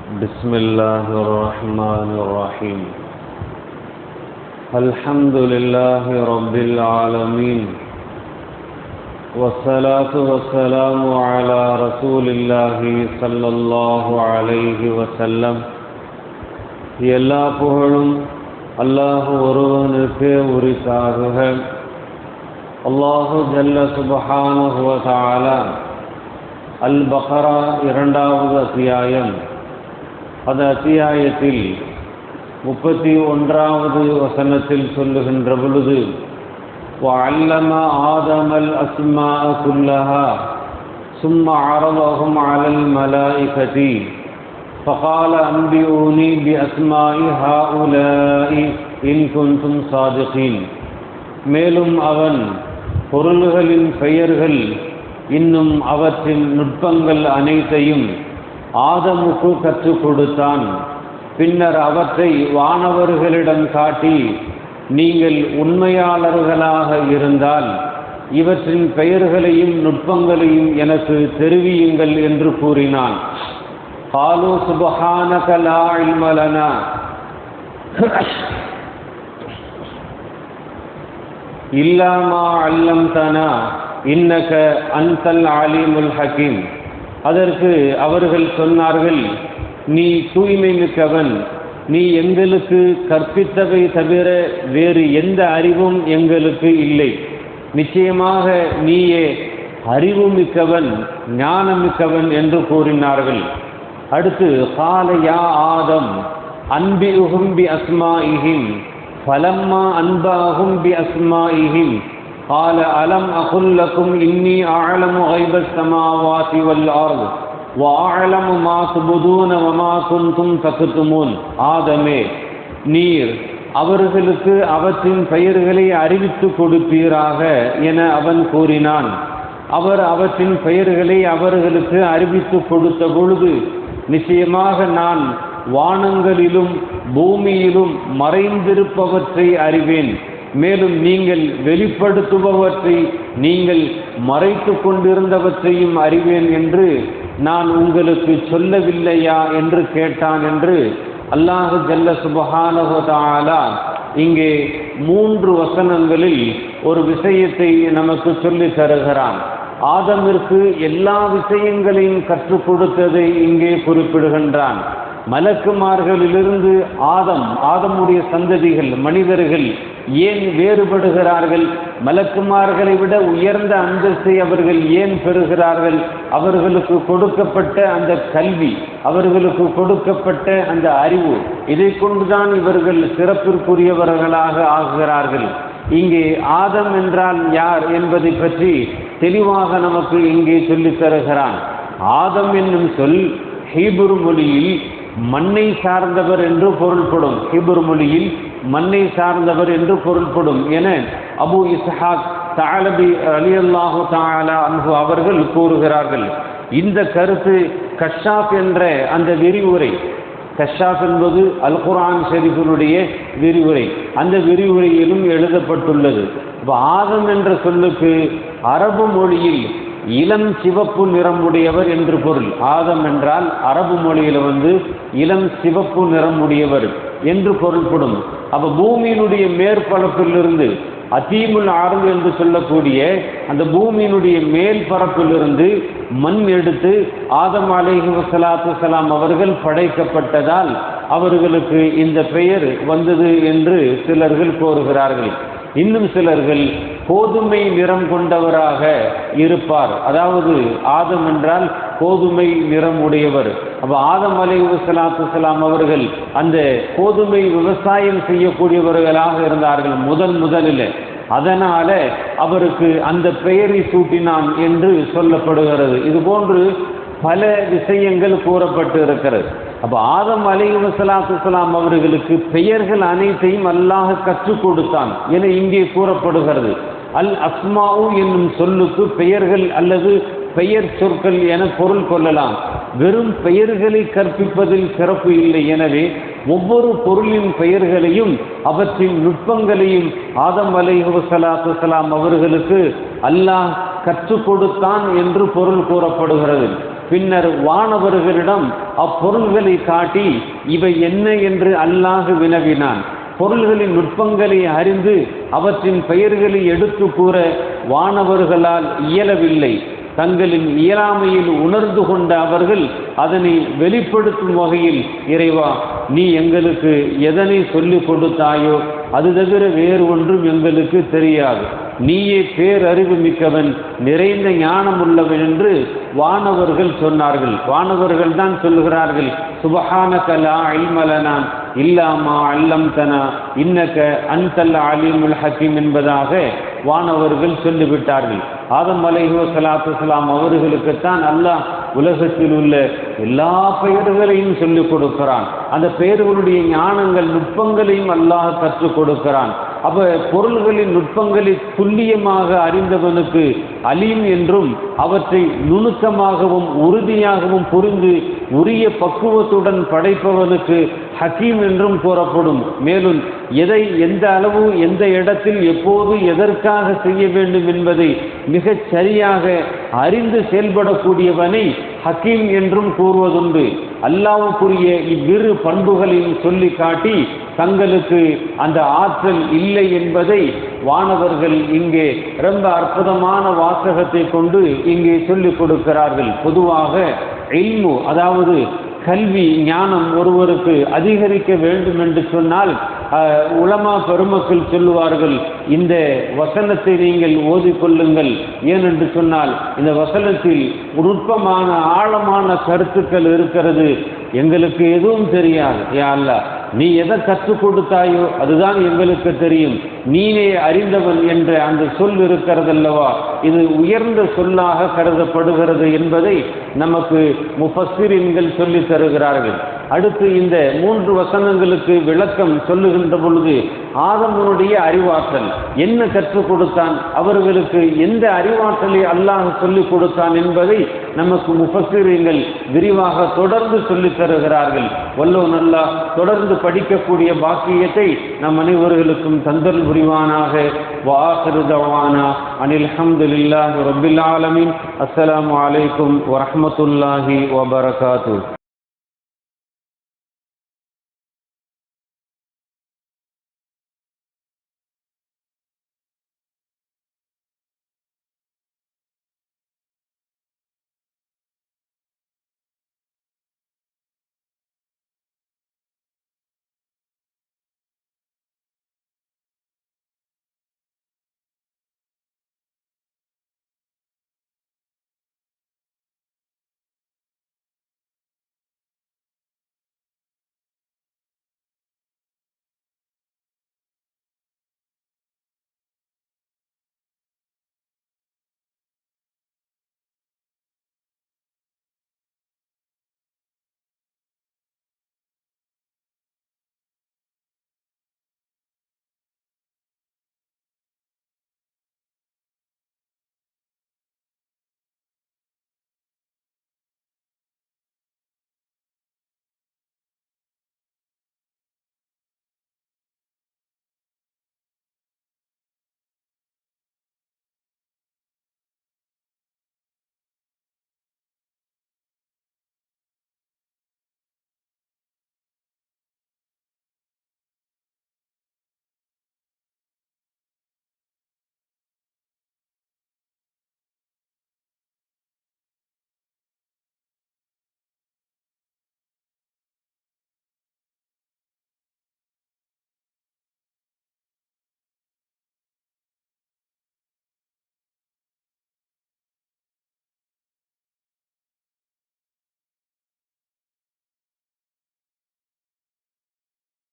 بسم الله الرحمن الرحيم. الحمد لله رب العالمين، والصلاة والسلام على رسول الله صلى الله عليه وسلم. எல்லா புகழும் அல்லாஹ் ஒருவனுக்கு உரித்தாகுக. அல்லாஹு ஜல்ல சுப்ஹானஹு வ தஆலா அல் பக்ரா 2வது அத்தியாயம், அந்த அத்தியாயத்தில் 31வது வசனத்தில் சொல்லுகின்ற பொழுது, وَعَلَّمَ آدَمَ الْأَسْمَاءَ كُلَّهَا ثُمَّ عَرَضَهُمْ عَلَى الْمَلَائِكَةِ فَقَالَ أَنْبِئُونِي بِأَسْمَاءِ هَؤُلَاءِ إِنْ كُنْتُمْ صَادِقِينَ. மேலும் அவன் பொருள்களின் பெயர்கள் இன்னும் அவற்றின் நுட்பங்கள் அனைத்தையும் ஆதமுக்கு கற்றுக் கொடுத்தான். பின்னர் அவற்றை வானவர்களிடம் காட்டி, நீங்கள் உண்மையாளர்களாக இருந்தால் இவற்றின் பெயர்களையும் நுட்பங்களையும் எனக்கு தெரிவியுங்கள் என்று கூறினான். காலு சுப்ஹானக லா இல்ம லனா இல்லா மா அல்லம்தனா இன்னக அன்தல் அலீமுல் ஹக்கீம். அதற்கு அவர்கள் சொன்னார்கள், நீ தூய்மை மிக்கவன், நீ எங்களுக்கு கற்பித்தவை தவிர வேறு எந்த அறிவும் எங்களுக்கு இல்லை. நிச்சயமாக நீயே அறிவு மிக்கவன், ஞானமிக்கவன் என்று கூறினார்கள். அடுத்து, கால யா ஆதம் அன்பிஹும் பி அஸ்மாஇஹிம் ஃபலம்மா அன்பாஹும் பி அஸ்மாஇஹிம் قال ألم أقل لكم إني أعلم غيب السماوات والأرض وأعلم ما تبدون وما كنتم تكتمون. ஆதமே, நீர் அவர்களுக்கு அவற்றின் பெயர்களை அறிவித்து கொடுப்பீராக என அவன் கூறினான். அவர் அவற்றின் பெயர்களை அவர்களுக்கு அறிவித்து கொடுத்த பொழுது, நிச்சயமாக நான் வானங்களிலும் பூமியிலும் மறைந்திருப்பவற்றை அறிவேன், மேலும் நீங்கள் வெளிப்படுத்துபவற்றை நீங்கள் மறைத்து கொண்டிருந்தவற்றையும் அறிவேன் என்று நான் உங்களுக்கு சொல்லவில்லையா என்று கேட்டான் என்று அல்லாஹு ஜல்ல சுப்ஹானஹு வ தஆலா இங்கே 3 வசனங்களில் ஒரு விஷயத்தை நமக்கு சொல்லித் தருகிறான். ஆதமிற்கு எல்லா விஷயங்களையும் கற்றுக் கொடுத்ததை இங்கே குறிப்பிடுகின்றான். மலக்குமார்களிலிருந்து ஆதமுடைய சந்ததிகள் மனிதர்கள் ஏன் வேறுபடுகிறார்கள்? மலக்குமார்களை விட உயர்ந்த அந்தஸ்தை அவர்கள் ஏன் பெறுகிறார்கள்? அவர்களுக்கு கொடுக்கப்பட்ட அந்த கல்வி, அவர்களுக்கு கொடுக்கப்பட்ட அந்த அறிவு, இதை கொண்டுதான் இவர்கள் சிறப்பிற்குரியவர்களாக ஆகிறார்கள். இங்கே ஆதம் என்றால் யார் என்பதை பற்றி தெளிவாக நமக்கு இங்கே சொல்லித் தருகிறான். ஆதம் என்னும் சொல் ஹீப்ரு மொழியில் மண்ணை சார்ந்தவர் என்று பொருள்படும். ஹீப்ரு மொழியில் மண்ணை சார்ந்தவர் என்று பொருள்படும் என அபு இஸ்ஹாக் தஅலபி ரலியல்லாஹு தஆலா அன்ஹு அவர்கள் கூறுகிறார்கள். இந்த கருத்து கஷாஃப் என்ற அந்த விரிவுரை, கஷாஃப் என்பது அல் குர்ஆன் ஷரீஃபினுடைய விரிவுரை, அந்த விரிவுரையிலும் எழுதப்பட்டுள்ளது. ஆதம் என்ற சொல்லுக்கு அரபு மொழியில் இளம் சிவப்பு நிறம் உடையவர் என்று பொருள். ஆதம் என்றால் அரபு மொழியில இளம் சிவப்பு நிறம் உடையவர் என்று பொருள்படும். அப்ப பூமியினுடைய மேற்பரப்பிலிருந்து அதீமுல் அர்த் என்று சொல்லக்கூடிய அந்த பூமியினுடைய மேல் பரப்பிலிருந்து மண் எடுத்து ஆதம் அலைஹி வஸலாத்து வஸலாம் அவர்கள் படைக்கப்பட்டதால் அவர்களுக்கு இந்த பெயர் வந்தது என்று சிலர்கள் கூறுகிறார்கள். இன்னும் சிலர்கள் கோதுமை நிறம் கொண்டவராக இருப்பார், அதாவது ஆதம் என்றால் கோதுமை நிறம் உடையவர். அப்ப ஆதம் அலைஹி வஸலாத்து வஸலாம் அவர்கள் அந்த கோதுமை விவசாயம் செய்யக்கூடியவர்களாக இருந்தார்கள் முதலில். அதனால அவருக்கு அந்த பெயரை சூட்டினான் என்று சொல்லப்படுகிறது. இது போன்று பல விஷயங்கள் கூறப்பட்டு இருக்கிறது. அப்ப ஆதம் அலைஹி வஸலாத்து வஸலாம் அவர்களுக்கு பெயர்கள் அனைத்தையும் அல்லாஹ் கற்றுக் கொடுத்தான் என இங்கே கூறப்படுகிறது. அல் அஸ்மாஉ என்னும் சொல்லுக்கு பெயர்கள் அல்லது பெயர் சொற்கள் என பொருள் கொள்ளலாம். வெறும் பெயர்களை கற்பிப்பதில் சிறப்பு இல்லை. எனவே ஒவ்வொரு பொருளின் பெயர்களையும் அவற்றின் நுட்பங்களையும் ஆதம் அலைஹி வஸலாத்து வஸலாம் அவர்களுக்கு அல்லாஹ் கற்றுக் கொடுத்தான் என்று பொருள் கூறப்படுகிறது. பின்னர் வானவர்களிடம் அப்பொருள்களை காட்டி இவை என்ன என்று அல்லாஹ் வினவினான். பொருள்களின் நுட்பங்களை அறிந்து அவற்றின் பெயர்களை எடுத்து கூற வானவர்களால் இயலவில்லை. தங்களின் இயலாமையில் உணர்ந்து கொண்ட அவர்கள் அதனை வெளிப்படுத்தும் வகையில், இறைவா, நீ எங்களுக்கு எதனை சொல்லிக் கொடுத்தாயோ அது தவிர வேறு ஒன்றும் எங்களுக்கு தெரியாது, நீயே பேரறிவு மிக்கவன், நிறைந்த ஞானம் உள்ளவன் என்று வானவர்கள் சொன்னார்கள். வானவர்கள் தான் சொல்கிறார்கள், சுபஹானக லா இல்ம லனா இல்லா மா அல்லம்தனா இன்னக அன்தல் அலீமுல் ஹக்கீம் என்பதாக வானவர்கள் சொல்லிவிட்டார்கள். ஆதம் அலைஹிஸ்ஸலாத்து வஸ்ஸலாம் அவர்களுக்குத்தான் அல்லாஹ் உலகத்தில் உள்ள எல்லா பெயர்களையும் சொல்லிக் கொடுக்கிறான். அந்த பெயர்களுடைய ஞானங்கள் நுட்பங்களையும் அல்லாஹ் கற்றுக் கொடுக்கிறான். அப்ப பொருள்களின் நுட்பங்களை துல்லியமாக அறிந்தவனுக்கு அலீம் என்றும், அவற்றை நுணுக்கமாகவும் உறுதியாகவும் புரிந்து உரிய பக்குவத்துடன் படைப்பவனுக்கு ஹக்கீம் என்றும் கூறப்படும். மேலும் எதை எந்த அளவு எந்த இடத்தில் எப்போது எதற்காக செய்ய வேண்டும் என்பதை மிகச் சரியாக அறிந்து செயல்படக்கூடியவனை ஹக்கீம் என்றும் கூறுவதுண்டு. அல்லாஹ்வுக்குரிய இவ்விரு பண்புகளையும் சொல்லி காட்டி தங்களுக்கு அந்த ஆற்றல் இல்லை என்பதை வானவர்கள் இங்கே ரொம்ப அற்புதமான வாசகத்தை கொண்டு இங்கே சொல்லிக் கொடுக்கிறார்கள். பொதுவாக இல்மு, அதாவது கல்வி ஞானம் ஒருவருக்கு அதிகரிக்க வேண்டும் என்று சொன்னால் உலமா பெருமக்கள் சொல்லுவார்கள், இந்த வசனத்தை நீங்கள் ஓதிக்கொள்ளுங்கள். ஏனென்று சொன்னால் இந்த வசனத்தில் நுட்பமான ஆழமான கருத்துக்கள் இருக்கிறது, எங்களுக்கு எதுவும் தெரியாது, யா அல்லாஹ் நீ எதை கற்றுக் கொடுத்தாயோ அதுதான் எங்களுக்கு தெரியும், நீனே அறிந்தவன் என்ற அந்த சொல் இருக்கிறதல்லவா, இது உயர்ந்த சொல்லாக கருதப்படுகிறது என்பதை நமக்கு முஃபஸ்ஸிரீன்கள் சொல்லித் தருகிறார்கள். அடுத்து இந்த 3 வசனங்களுக்கு விளக்கம் சொல்லுகின்ற பொழுது ஆதமுடைய அறிவாற்றல் என்ன கற்றுக் கொடுத்தான், அவர்களுக்கு எந்த அறிவாற்றலை அல்லாஹ் சொல்லிக் கொடுத்தான் என்பதை நமக்கு முஃபஸ்ஸிரீன்கள் விரிவாக தொடர்ந்து சொல்லித் தருகிறார்கள். வல்லோன் அல்லாஹ் தொடர்ந்து படிக்கக்கூடிய பாக்கியத்தை நம் அனைவர்களுக்கும் தந்தல் புரிவானாக. வஆகிரு தஅவானா அனில் ஹம்துலில்லாஹி ரப்பில் ஆலமீன். அஸ்ஸலாமு அலைக்கும் வரஹ்மத்துல்லாஹி வபரகாத்துஹு.